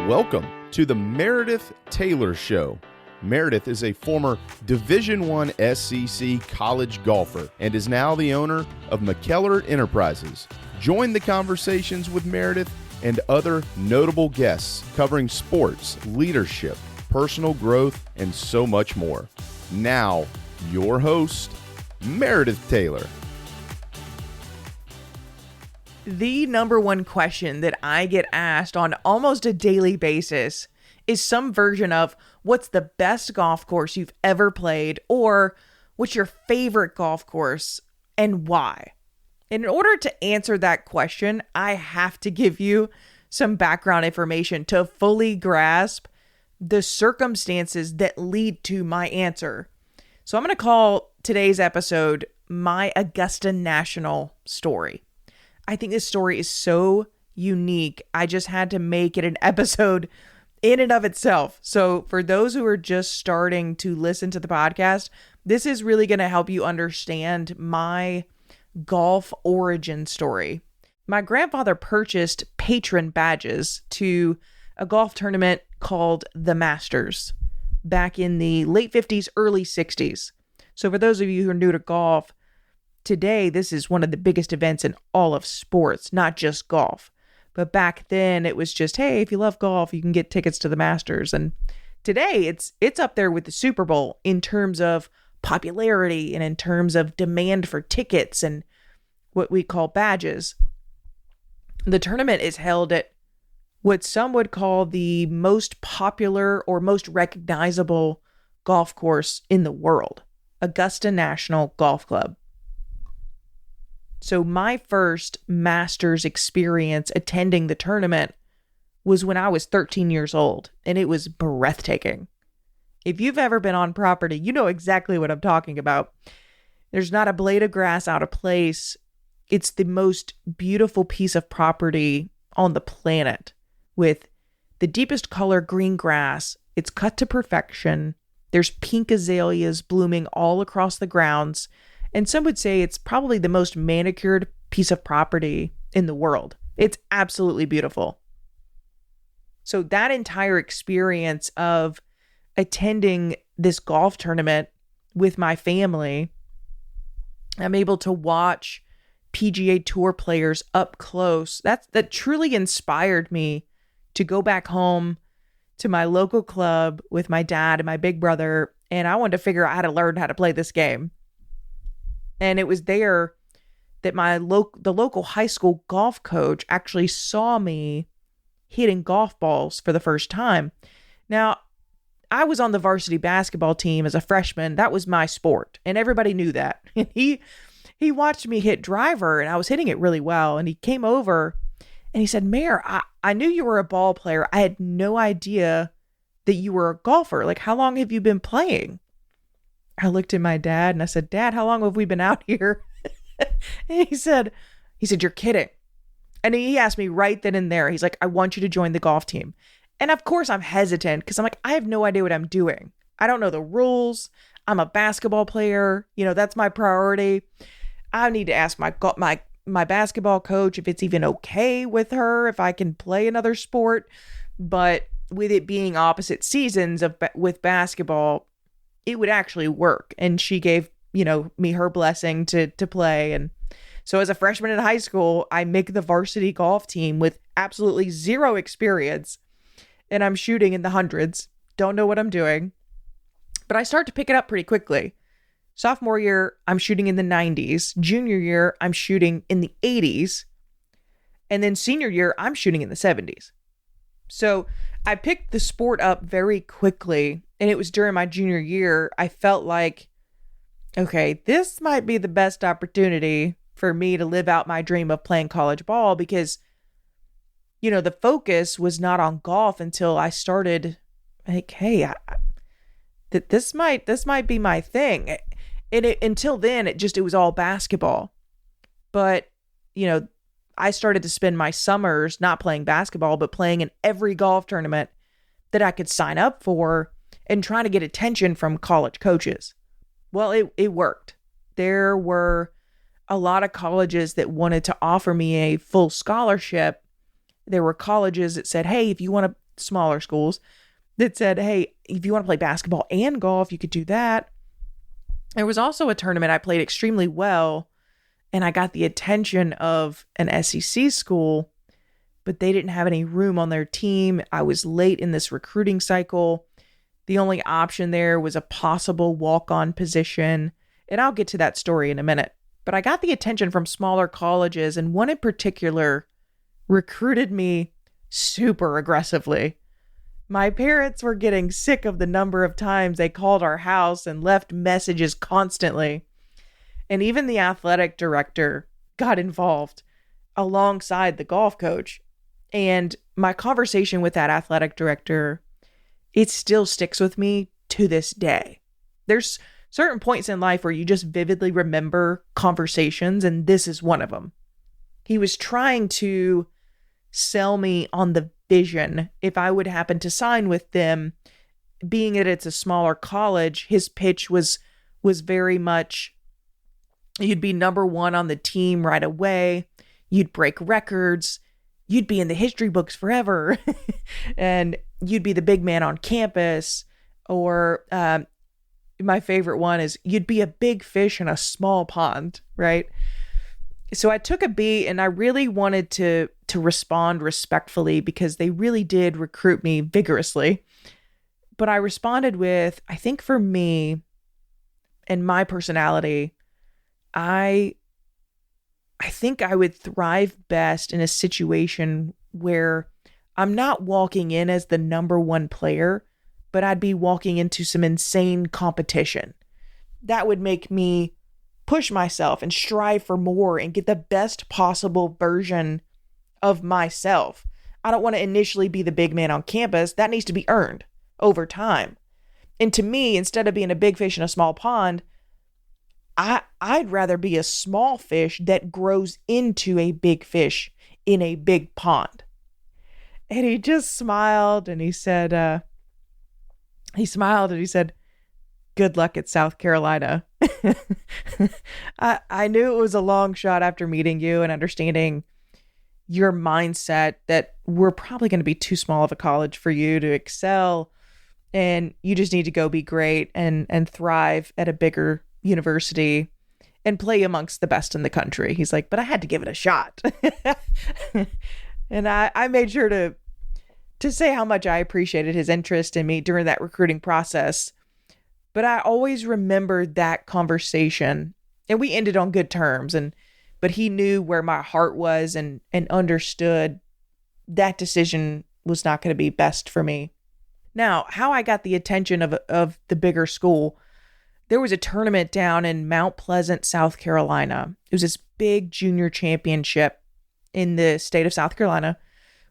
Welcome to the Meredith Taylor Show. Meredith is a former Division I SEC college golfer and is now the owner of McKellar Enterprises. Join the conversations with Meredith and other notable guests covering sports, leadership, personal growth, and so much more. Now, your host, Meredith Taylor. The number one question that I get asked on almost a daily basis is some version of what's the best golf course you've ever played, or what's your favorite golf course and why? And in order to answer that question, I have to give you some background information to fully grasp the circumstances that lead to my answer. So I'm going to call today's episode My Augusta National Story. I think this story is so unique. I just had to make it an episode in and of itself. So for those who are just starting to listen to the podcast, this is really going to help you understand my golf origin story. My grandfather purchased patron badges to a golf tournament called the Masters back in the late 50s, early 60s. So for those of you who are new to golf, today, this is one of the biggest events in all of sports, not just golf. But back then, it was just, hey, if you love golf, you can get tickets to the Masters. And today, it's up there with the Super Bowl in terms of popularity and in terms of demand for tickets and what we call badges. The tournament is held at what some would call the most popular or most recognizable golf course in the world, Augusta National Golf Club. So my first Masters experience attending the tournament was when I was 13 years old, and it was breathtaking. If you've ever been on property, you know exactly what I'm talking about. There's not a blade of grass out of place. It's the most beautiful piece of property on the planet with the deepest color green grass. It's cut to perfection. There's pink azaleas blooming all across the grounds. And some would say it's probably the most manicured piece of property in the world. It's absolutely beautiful. So that entire experience of attending this golf tournament with my family, I'm able to watch PGA Tour players up close. That truly inspired me to go back home to my local club with my dad and my big brother. And I wanted to figure out how to learn how to play this game. And it was there that the local high school golf coach actually saw me hitting golf balls for the first time. Now, I was on the varsity basketball team as a freshman. That was my sport, and everybody knew that. And he watched me hit driver, and I was hitting it really well. And he came over, and he said, "Mayor, I knew you were a ball player. I had no idea that you were a golfer. Like, how long have you been playing?" I looked at my dad and I said, "Dad, how long have we been out here?" And he said, "You're kidding." And he asked me right then and there, he's like, "I want you to join the golf team." And of course I'm hesitant because I'm like, I have no idea what I'm doing. I don't know the rules. I'm a basketball player. That's my priority. I need to ask my basketball coach if it's even okay with her, if I can play another sport. But with it being opposite seasons with basketball, it would actually work. And she gave, me her blessing to play. And so as a freshman in high school, I make the varsity golf team with absolutely zero experience. And I'm shooting in the hundreds. Don't know what I'm doing. But I start to pick it up pretty quickly. Sophomore year, I'm shooting in the 90s. Junior year, I'm shooting in the 80s. And then senior year, I'm shooting in the 70s. So I picked the sport up very quickly. And it was during my junior year, I felt like, okay, this might be the best opportunity for me to live out my dream of playing college ball because, the focus was not on golf until I started like, hey, this might be my thing. And until then, it was all basketball. But, I started to spend my summers not playing basketball, but playing in every golf tournament that I could sign up for and trying to get attention from college coaches. Well, it worked. There were a lot of colleges that wanted to offer me a full scholarship. There were colleges that said, hey, if you want to smaller schools that said, hey, if you want to play basketball and golf, you could do that. There was also a tournament I played extremely well, and I got the attention of an SEC school, but they didn't have any room on their team. I was late in this recruiting cycle. The only option there was a possible walk-on position, and I'll get to that story in a minute. But I got the attention from smaller colleges, and one in particular recruited me super aggressively. My parents were getting sick of the number of times they called our house and left messages constantly. And even the athletic director got involved alongside the golf coach. And my conversation with that athletic director, it still sticks with me to this day. There's certain points in life where you just vividly remember conversations, and this is one of them. He was trying to sell me on the vision if I would happen to sign with them. Being that it's a smaller college, his pitch was very much, you'd be number one on the team right away, you'd break records, you'd be in the history books forever, and you'd be the big man on campus. Or my favorite one is, you'd be a big fish in a small pond, right? So I took a beat, and I really wanted to respond respectfully because they really did recruit me vigorously. But I responded with, I think for me and my personality, I think I would thrive best in a situation where I'm not walking in as the number one player, but I'd be walking into some insane competition. That would make me push myself and strive for more and get the best possible version of myself. I don't want to initially be the big man on campus. That needs to be earned over time. And to me, instead of being a big fish in a small pond, I'd rather be a small fish that grows into a big fish in a big pond. And he just smiled, and he said, good luck at South Carolina. I knew it was a long shot after meeting you and understanding your mindset that we're probably going to be too small of a college for you to excel, and you just need to go be great and thrive at a bigger university and play amongst the best in the country. He's like, but I had to give it a shot. And I made sure to say how much I appreciated his interest in me during that recruiting process. But I always remembered that conversation, and we ended on good terms. But he knew where my heart was and understood that decision was not going to be best for me. Now, how I got the attention of the bigger school, there was a tournament down in Mount Pleasant, South Carolina. It was this big junior championship in the state of South Carolina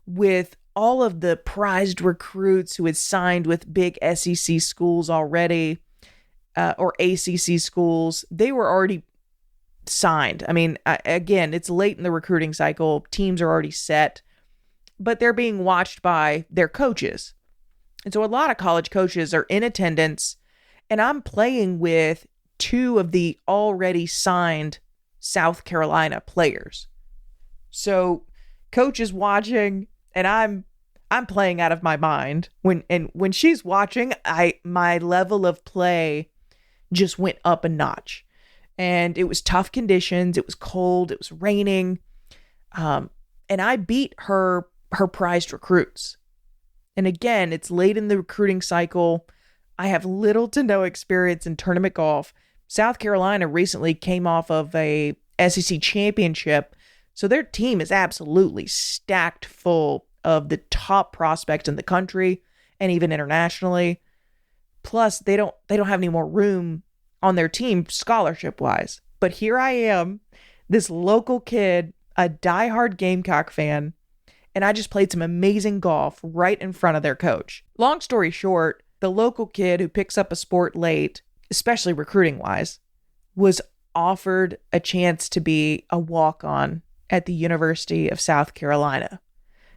with all of the prized recruits who had signed with big SEC schools already, or ACC schools. They were already signed. I mean, again, it's late in the recruiting cycle. Teams are already set, but they're being watched by their coaches. And so a lot of college coaches are in attendance, and I'm playing with two of the already signed South Carolina players. So coach is watching, and I'm playing out of my mind. When she's watching, my level of play just went up a notch. And it was tough conditions. It was cold. It was raining. And I beat her prized recruits. And again, it's late in the recruiting cycle. I have little to no experience in tournament golf. South Carolina recently came off of a SEC championship, so their team is absolutely stacked full of the top prospects in the country and even internationally. Plus, they don't have any more room on their team scholarship wise. But here I am, this local kid, a diehard Gamecock fan, and I just played some amazing golf right in front of their coach. Long story short, the local kid who picks up a sport late, especially recruiting wise, was offered a chance to be a walk-on at the University of South Carolina.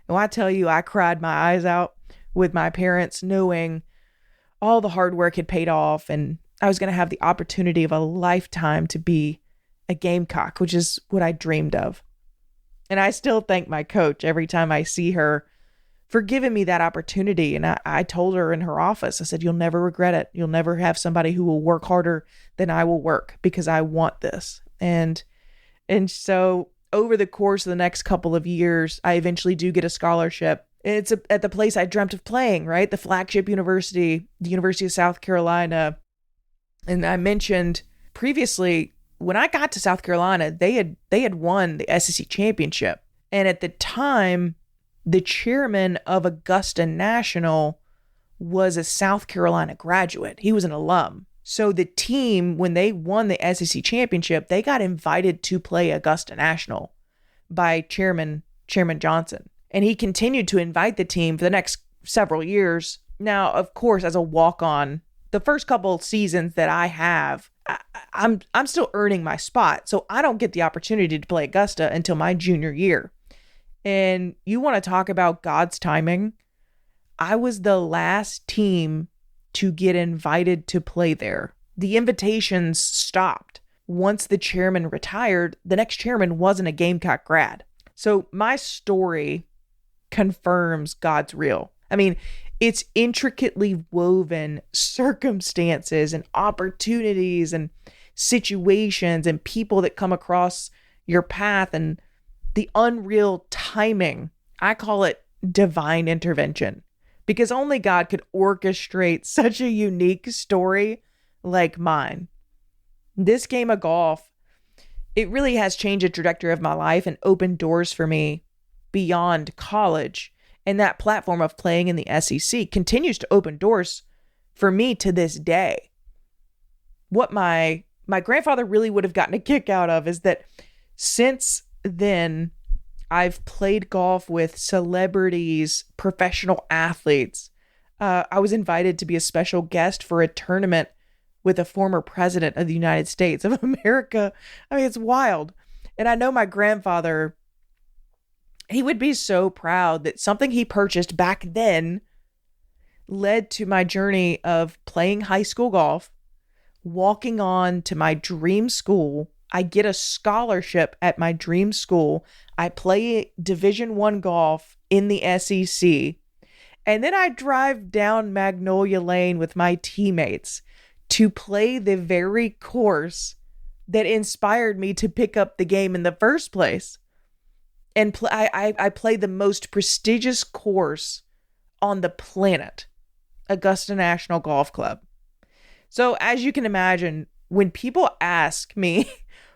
And I tell you, I cried my eyes out with my parents, knowing all the hard work had paid off, and I was going to have the opportunity of a lifetime to be a Gamecock, which is what I dreamed of. And I still thank my coach every time I see her for giving me that opportunity. And I told her in her office, I said, you'll never regret it. You'll never have somebody who will work harder than I will work, because I want this. And so over the course of the next couple of years, I eventually do get a scholarship. It's at the place I dreamt of playing, right? The flagship university, the University of South Carolina. And I mentioned previously, when I got to South Carolina, they had won the SEC championship. And at the time, the chairman of Augusta National was a South Carolina graduate. He was an alum. So the team, when they won the SEC championship, they got invited to play Augusta National by Chairman Johnson. And he continued to invite the team for the next several years. Now, of course, as a walk-on, the first couple seasons that I have, I'm still earning my spot. So I don't get the opportunity to play Augusta until my junior year. And you want to talk about God's timing? I was the last team to get invited to play there. The invitations stopped. Once the chairman retired, the next chairman wasn't a Gamecock grad. So my story confirms God's real. I mean, it's intricately woven circumstances and opportunities and situations and people that come across your path, and the unreal timing. I call it divine intervention, because only God could orchestrate such a unique story like mine. This game of golf, it really has changed the trajectory of my life and opened doors for me beyond college. And that platform of playing in the SEC continues to open doors for me to this day. What my grandfather really would have gotten a kick out of is that since then, I've played golf with celebrities, professional athletes. I was invited to be a special guest for a tournament with a former president of the United States of America. I mean, it's wild. And I know my grandfather, he would be so proud that something he purchased back then led to my journey of playing high school golf, walking on to my dream school. I get a scholarship at my dream school. I play Division I golf in the SEC. And then I drive down Magnolia Lane with my teammates to play the very course that inspired me to pick up the game in the first place. And I play the most prestigious course on the planet, Augusta National Golf Club. So as you can imagine, when people ask me,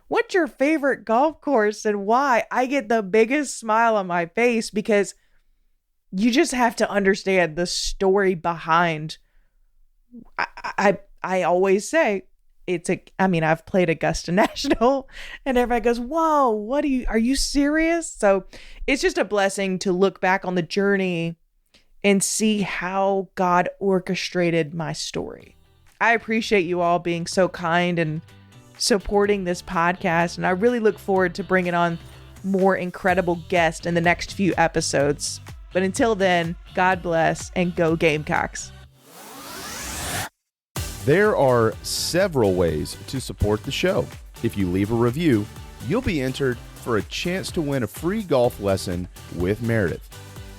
what's your favorite golf course and why, I get the biggest smile on my face, because you just have to understand the story behind. I always say I've played Augusta National, and everybody goes, whoa, are you serious? So it's just a blessing to look back on the journey and see how God orchestrated my story. I appreciate you all being so kind and supporting this podcast, and I really look forward to bringing on more incredible guests in the next few episodes. But until then, God bless and go Gamecocks. There are several ways to support the show. If you leave a review, you'll be entered for a chance to win a free golf lesson with Meredith.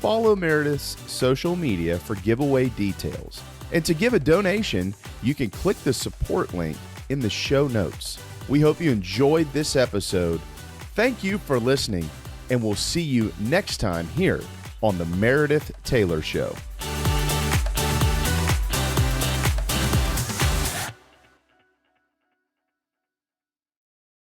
Follow Meredith's social media for giveaway details. And to give a donation, you can click the support link in the show notes. We hope you enjoyed this episode. Thank you for listening, and we'll see you next time here on the Meredith Taylor Show.